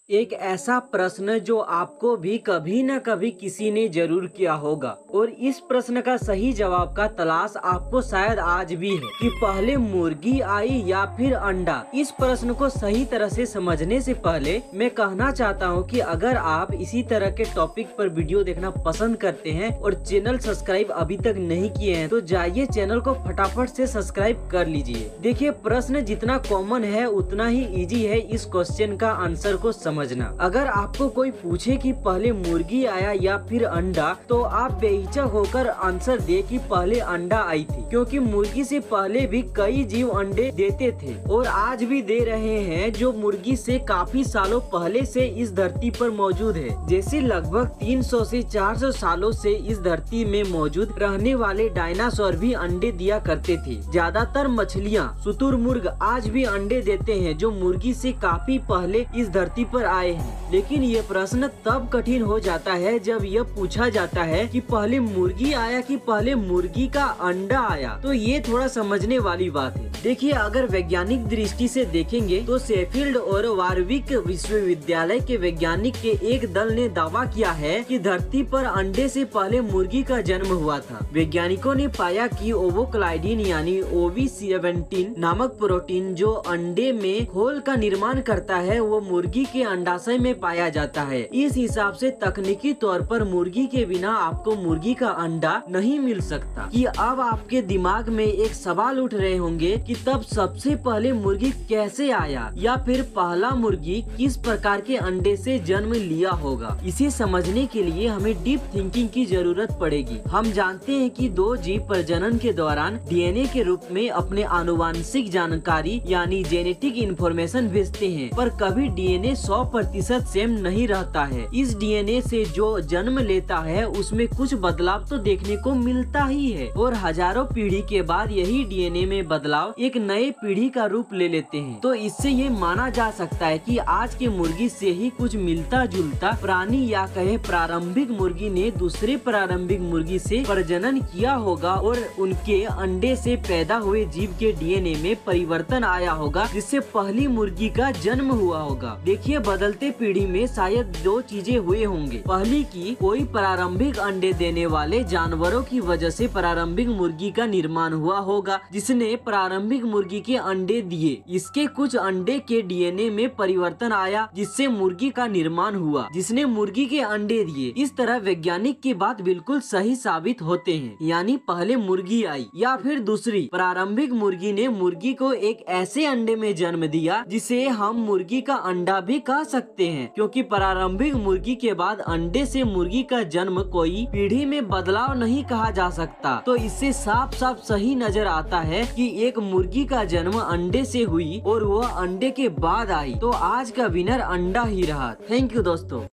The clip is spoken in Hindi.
एक ऐसा प्रश्न जो आपको भी कभी न कभी किसी ने जरूर किया होगा और इस प्रश्न का सही जवाब का तलाश आपको शायद आज भी है कि पहले मुर्गी आई या फिर अंडा। इस प्रश्न को सही तरह से समझने से पहले मैं कहना चाहता हूं कि अगर आप इसी तरह के टॉपिक पर वीडियो देखना पसंद करते हैं और चैनल सब्सक्राइब अभी तक नहीं किए हैं तो जाइए चैनल को फटाफट से सब्सक्राइब कर लीजिए। देखिए, प्रश्न जितना कॉमन है उतना ही इजी है इस क्वेश्चन का आंसर को समझना। अगर आपको कोई पूछे कि पहले मुर्गी आया या फिर अंडा, तो आप बेहिचक होकर आंसर दे कि पहले अंडा आई थी, क्योंकि मुर्गी से पहले भी कई जीव अंडे देते थे और आज भी दे रहे हैं, जो मुर्गी से काफी सालों पहले से इस धरती पर मौजूद है। जैसे लगभग 300 से 400 सालों से इस धरती में मौजूद रहने वाले डायनासोर भी अंडे दिया करते थे। ज्यादातर मछलियाँ, शुतुरमुर्ग आज भी अंडे देते हैं, जो मुर्गी से काफी पहले इस धरती पर आए हैं। लेकिन ये प्रश्न तब कठिन हो जाता है जब यह पूछा जाता है कि पहले मुर्गी आया कि पहले मुर्गी का अंडा आया। तो ये थोड़ा समझने वाली बात है। देखिए, अगर वैज्ञानिक दृष्टि से देखेंगे तो शेफील्ड और वारविक विश्वविद्यालय के वैज्ञानिक के एक दल ने दावा किया है कि धरती पर अंडे से पहले मुर्गी का जन्म हुआ था। वैज्ञानिकों ने पाया कि ओवोक्लाइडिन यानी OV17 नामक प्रोटीन जो अंडे में खोल का निर्माण करता है, वो मुर्गी के अंडाशय में पाया जाता है। इस हिसाब से तकनीकी तौर पर मुर्गी के बिना आपको मुर्गी का अंडा नहीं मिल सकता। कि अब आपके दिमाग में एक सवाल उठ रहे होंगे कि तब सबसे पहले मुर्गी कैसे आया, या फिर पहला मुर्गी किस प्रकार के अंडे से जन्म लिया होगा। इसे समझने के लिए हमें डीप थिंकिंग की जरूरत पड़ेगी। हम जानते हैं कि दो जीव प्रजनन के दौरान DNA के रूप में अपने आनुवांशिक जानकारी यानी जेनेटिक इंफॉर्मेशन भेजते हैं, पर कभी DNA 100% सेम नहीं रहता है। इस DNA से जो जन्म लेता है उसमें कुछ बदलाव तो देखने को मिलता ही है, और हजारों पीढ़ी के बाद यही DNA में बदलाव एक नए पीढ़ी का रूप ले लेते हैं। तो इससे ये माना जा सकता है कि आज के मुर्गी से ही कुछ मिलता जुलता प्राणी या कहे प्रारंभिक मुर्गी ने दूसरे प्रारंभिक मुर्गी से प्रजनन किया होगा और उनके अंडे से पैदा हुए जीव के DNA में परिवर्तन आया होगा, जिससे पहली मुर्गी का जन्म हुआ होगा। देखिए, बदलते पीढ़ी में शायद दो चीजें हुए होंगे। पहली की कोई प्रारंभिक अंडे देने वाले जानवरों की वजह से प्रारंभिक मुर्गी का निर्माण हुआ होगा, जिसने प्रारंभिक मुर्गी के अंडे दिए। इसके कुछ अंडे के DNA में परिवर्तन आया, जिससे मुर्गी का निर्माण हुआ, जिसने मुर्गी के अंडे दिए। इस तरह वैज्ञानिक की बात बिल्कुल सही साबित होते हैं। यानी पहले मुर्गी आई, या फिर दूसरी प्रारंभिक मुर्गी ने मुर्गी को एक ऐसे अंडे में जन्म दिया जिसे हम मुर्गी का अंडा भी कह सकते हैं, क्योंकि प्रारंभिक मुर्गी के बाद अंडे से मुर्गी का जन्म कोई पीढ़ी में बदलाव नहीं कहा जा सकता। तो इससे साफ साफ सही नजर आता है कि एक मुर्गी का जन्म अंडे से हुई और वह अंडे के बाद आई। तो आज का विनर अंडा ही रहा। थैंक यू दोस्तों।